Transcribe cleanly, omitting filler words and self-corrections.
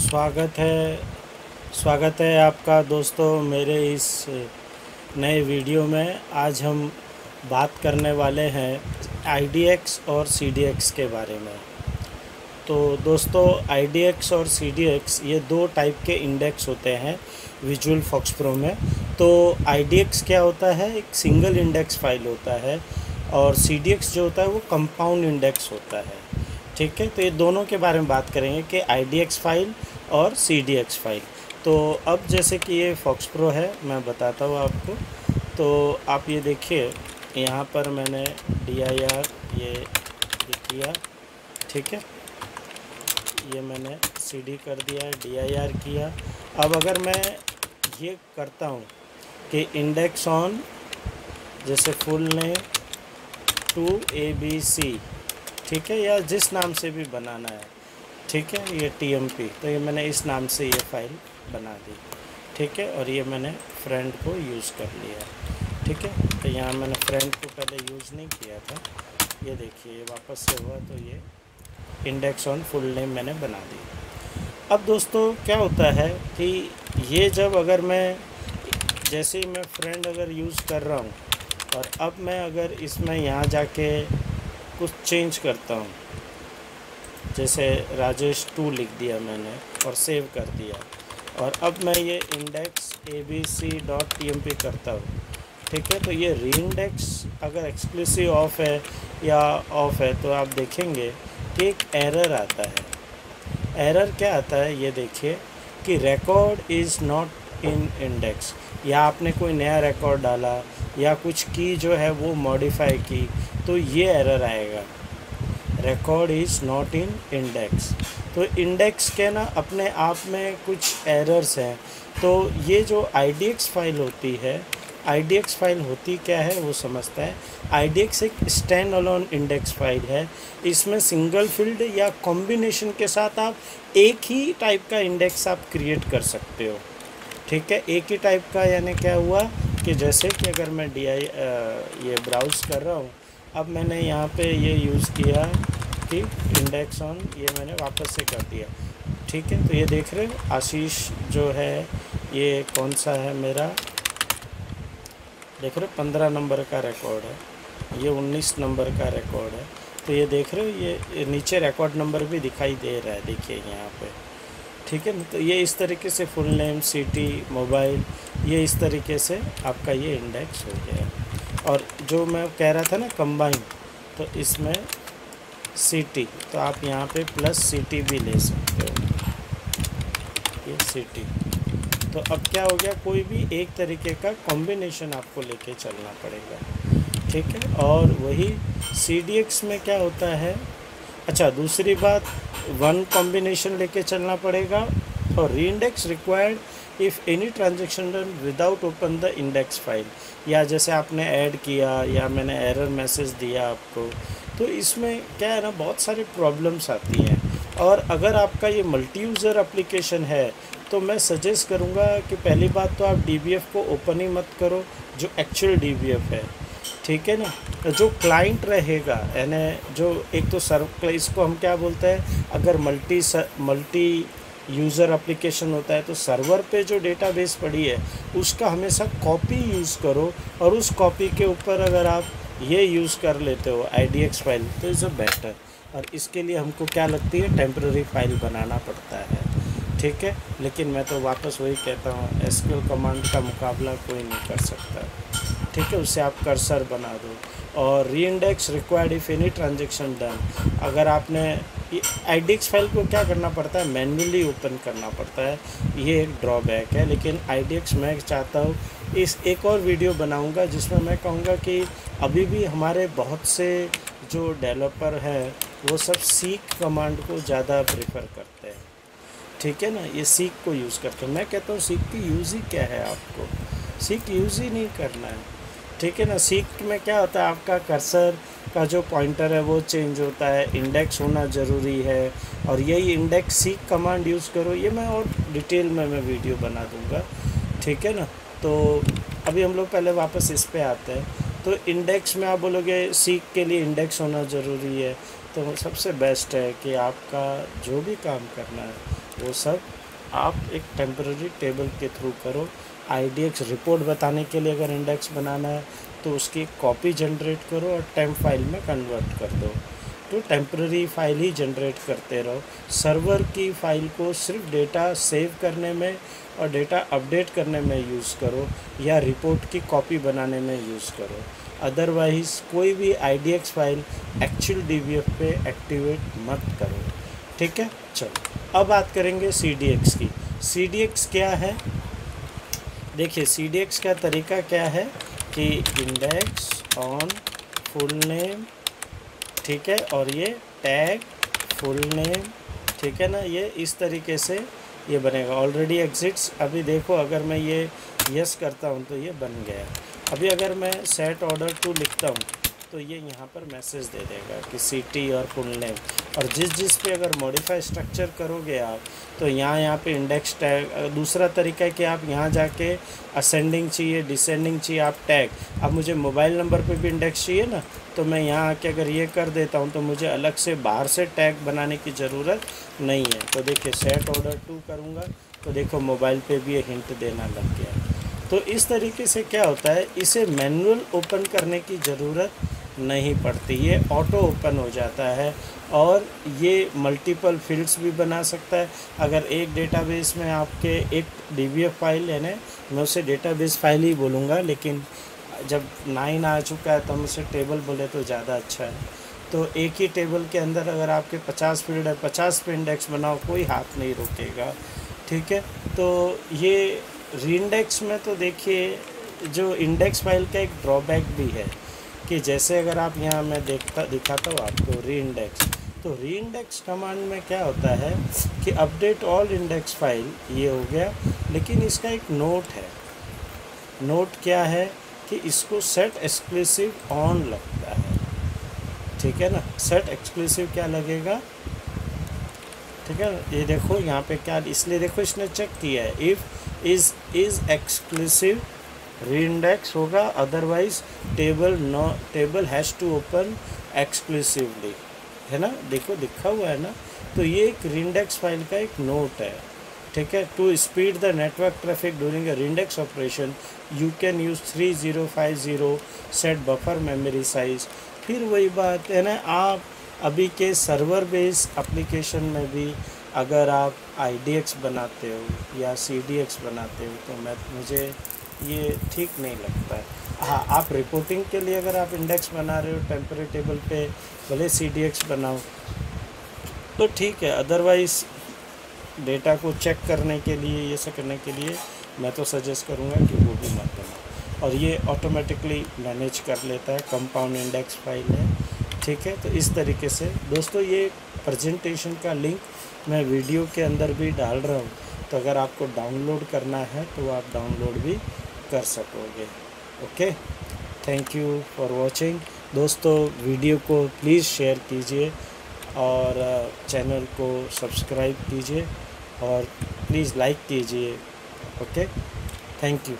स्वागत है आपका दोस्तों मेरे इस नए वीडियो में। आज हम बात करने वाले हैं IDX और CDX के बारे में। तो दोस्तों IDX और CDX ये दो टाइप के इंडेक्स होते हैं विजुअल फॉक्स प्रो में। तो IDX क्या होता है, एक सिंगल इंडेक्स फाइल होता है, और CDX जो होता है वो कंपाउंड इंडेक्स होता है। ठीक है, तो ये दोनों के बारे में बात करेंगे कि IDX फाइल और CDX फाइल। तो अब जैसे कि ये फॉक्स प्रो है, मैं बताता हूँ आपको। तो आप ये देखिए, यहाँ पर मैंने dir ये किया, ठीक है, ये मैंने cd कर दिया, dir किया। अब अगर मैं ये करता हूँ कि इंडेक्स ऑन, जैसे फुल नेम टू ABC, ठीक है, या जिस नाम से भी बनाना है, ठीक है, ये TMP, तो ये मैंने इस नाम से ये फ़ाइल बना दी, ठीक है। और ये मैंने फ्रेंड को यूज़ कर लिया, ठीक है। तो यहाँ मैंने फ्रेंड को पहले यूज़ नहीं किया था, ये देखिए ये वापस से हुआ, तो ये इंडेक्स ऑन फुल नेम मैंने बना दी। अब दोस्तों क्या होता है कि ये जब अगर मैं, जैसे ही मैं फ्रेंड अगर यूज़ कर रहा हूँ, और अब मैं अगर इसमें यहाँ जाके कुछ चेंज करता हूँ, जैसे राजेश 2 लिख दिया मैंने और सेव कर दिया, और अब मैं ये इंडेक्स abc.tmp करता हूँ, ठीक है, तो ये री इंडेक्स अगर एक्सक्लूसिव ऑफ है या ऑफ है, तो आप देखेंगे कि एक एरर आता है। एरर क्या आता है, ये देखिए कि record is not in index, या आपने कोई नया रिकॉर्ड डाला या कुछ की जो है वो मॉडिफाई की, तो ये एरर आएगा, record is not in index. तो इंडेक्स के ना अपने आप में कुछ एरर्स हैं। तो ये जो IDX फाइल होती है, IDX फाइल होती क्या है वो समझता है। IDX एक स्टैंड अलोन इंडेक्स फाइल है। इसमें सिंगल फील्ड या कॉम्बिनेशन के साथ आप एक ही टाइप का इंडेक्स आप क्रिएट कर सकते हो, ठीक है। एक ही टाइप का यानी क्या हुआ कि जैसे कि अगर मैं ये ब्राउज़ कर रहा हूँ, अब मैंने यहाँ पे ये यूज़ किया कि इंडेक्स ऑन, ये मैंने वापस से कर दिया, ठीक है। तो ये देख रहे हो आशीष जो है, ये कौन सा है मेरा, देख रहे हो 15 नंबर का रिकॉर्ड है, ये 19 नंबर का रिकॉर्ड है। तो ये देख रहे हो ये नीचे रिकॉर्ड नंबर भी दिखाई दे रहा है, देखिए यहाँ पे, ठीक है ना। तो ये इस तरीके से फुल नेम, सिटी, मोबाइल, ये इस तरीके से आपका ये इंडेक्स हो गया। और जो मैं कह रहा था ना कंबाइन, तो इसमें सिटी, तो आप यहाँ पे प्लस सिटी भी ले सकते हो, ये सिटी। तो अब क्या हो गया, कोई भी एक तरीके का कॉम्बिनेशन आपको लेके चलना पड़ेगा, ठीक है। और वही CDX में क्या होता है, अच्छा दूसरी बात, वन कॉम्बिनेशन लेके चलना पड़ेगा, और री index required if any transaction done without open the index file, या जैसे आपने ऐड किया या मैंने एरर मैसेज दिया आपको, तो इसमें क्या है ना, बहुत सारी प्रॉब्लम्स आती हैं। और अगर आपका ये मल्टी यूज़र एप्लीकेशन है, तो मैं सजेस्ट करूँगा कि पहली बात तो आप DBF को ओपन ही मत करो, जो एक्चुअल DBF है, ठीक है ना। जो क्लाइंट रहेगा, यानी जो एक तो इसको हम क्या बोलते हैं, अगर मल्टी यूज़र एप्लीकेशन होता है, तो सर्वर पे जो डेटाबेस पड़ी है उसका हमेशा कॉपी यूज़ करो, और उस कॉपी के ऊपर अगर आप ये यूज़ कर लेते हो IDX फाइल, तो इज़ बेटर। और इसके लिए हमको क्या लगती है, टेम्पररी फाइल बनाना पड़ता है, ठीक है। लेकिन मैं तो वापस वही कहता हूँ, SQL कमांड का मुकाबला कोई नहीं कर सकता, ठीक है। उससे आप कर्सर बना दो। और री index required if any transaction done, अगर आपने IDX फाइल को क्या करना पड़ता है, मैन्युअली ओपन करना पड़ता है, ये एक ड्रॉबैक है। लेकिन IDX मैं चाहता हूँ, इस एक और वीडियो बनाऊंगा जिसमें मैं कहूँगा कि अभी भी हमारे बहुत से जो डेवलपर हैं वो सब सीक कमांड को ज़्यादा प्रेफर करते हैं, ठीक है ना। ये सीक को यूज़ करते हैं। मैं कहता हूँ सीक की यूज़ ही क्या है, आपको सीक यूज़ ही नहीं करना है, ठीक है ना। सीक में क्या होता है, आपका कर्सर का जो पॉइंटर है वो चेंज होता है, इंडेक्स होना ज़रूरी है, और यही इंडेक्स सीक कमांड यूज़ करो। ये मैं और डिटेल में मैं वीडियो बना दूँगा, ठीक है ना। तो अभी हम लोग पहले वापस इस पे आते हैं। तो इंडेक्स में आप बोलोगे सीक के लिए इंडेक्स होना ज़रूरी है, तो सबसे बेस्ट है कि आपका जो भी काम करना है वो सब आप एक टेम्पररी टेबल के थ्रू करो। IDX रिपोर्ट बताने के लिए अगर इंडेक्स बनाना है तो उसकी कॉपी जनरेट करो और टेम्प फाइल में कन्वर्ट कर दो। तो टेम्पररी फाइल ही जनरेट करते रहो। सर्वर की फ़ाइल को सिर्फ डेटा सेव करने में और डेटा अपडेट करने में यूज़ करो या रिपोर्ट की कॉपी बनाने में यूज़ करो। अदरवाइज़ कोई भी IDX फाइल एक्चुअल DBF पे एक्टिवेट मत करो। ठीक है, चलो अब बात करेंगे CDX की। CDX क्या है? देखिए CDX का तरीका क्या है कि इंडेक्स ऑन फुल नेम, ठीक है, और ये टैग फुल नेम, ठीक है ना, ये इस तरीके से ये बनेगा। ऑलरेडी एग्जिट्स, अभी देखो अगर मैं ये यस करता हूँ तो ये बन गया। अभी अगर मैं सेट ऑर्डर टू लिखता हूँ तो ये यहाँ पर मैसेज दे देगा कि सिटी और फुल नेम। और जिस पे अगर मॉडिफाई स्ट्रक्चर करोगे आप तो यहाँ पे इंडेक्स टैग। दूसरा तरीका है कि आप यहाँ जाके असेंडिंग चाहिए, डिसेंडिंग चाहिए, आप टैग। अब मुझे मोबाइल नंबर पे भी इंडेक्स चाहिए ना, तो मैं यहाँ आके अगर ये कर देता हूँ तो मुझे अलग से बाहर से टैग बनाने की ज़रूरत नहीं है। तो देखिए सेट ऑर्डर टू करूँगा तो देखो मोबाइल पे भी ये हिंट देना लग गया। तो इस तरीके से क्या होता है, इसे मैनुअल ओपन करने की ज़रूरत नहीं पड़ती, ये ऑटो ओपन हो जाता है। और ये मल्टीपल फील्ड्स भी बना सकता है। अगर एक डेटाबेस में आपके एक DBF फाइल है ना, मैं उसे डेटाबेस फाइल ही बोलूँगा, लेकिन जब 9 आ चुका है तो हम उसे टेबल बोले तो ज़्यादा अच्छा है। तो एक ही टेबल के अंदर अगर आपके 50 फील्ड है, 50 पे इंडेक्स बनाओ, कोई हाथ नहीं रोकेगा। ठीक है, तो ये रीइंडेक्स में तो देखिए जो इंडेक्स फाइल का एक ड्रॉबैक भी है कि जैसे अगर आप यहाँ मैं दिखाता हूँ आपको रीइंडेक्स, तो रीइंडेक्स कमांड में क्या होता है कि अपडेट ऑल इंडेक्स फाइल, ये हो गया, लेकिन इसका एक नोट है। नोट क्या है कि इसको सेट एक्सक्लूसिव ऑन लगता है। ठीक है ना, सेट एक्सक्लूसिव क्या लगेगा, ठीक है। ये देखो यहाँ पे क्या, इसलिए देखो इसने चेक किया है, इफ़ इज़ एक्सक्लूसिव रीइंडेक्स होगा, otherwise table has to open exclusively, है ना, देखो लिखा हुआ है ना। तो ये एक रीइंडेक्स फाइल का एक नोट है। ठीक है, to speed the network traffic during a reindex operation you can use 3050 set buffer memory size. फिर वही बात है ना, आप अभी के सर्वर बेस्ड एप्लीकेशन में भी अगर आप IDX बनाते हो या CDX बनाते हो तो मुझे ये ठीक नहीं लगता है। हाँ, आप रिपोर्टिंग के लिए अगर आप इंडेक्स बना रहे हो टेम्परेरी टेबल पे, भले CDX बनाओ तो ठीक है, अदरवाइज़ डेटा को चेक करने के लिए, ये सब करने के लिए मैं तो सजेस्ट करूँगा कि वो भी मत बनाओ। और ये ऑटोमेटिकली मैनेज कर लेता है, कंपाउंड इंडेक्स फाइल है। ठीक है, तो इस तरीके से दोस्तों ये प्रेजेंटेशन का लिंक मैं वीडियो के अंदर भी डाल रहा हूँ, तो अगर आपको डाउनलोड करना है तो आप डाउनलोड भी कर सकोगे। Okay, thank you for watching. दोस्तों वीडियो को प्लीज़ शेयर कीजिए और चैनल को सब्सक्राइब कीजिए और प्लीज़ लाइक कीजिए। Okay, thank you.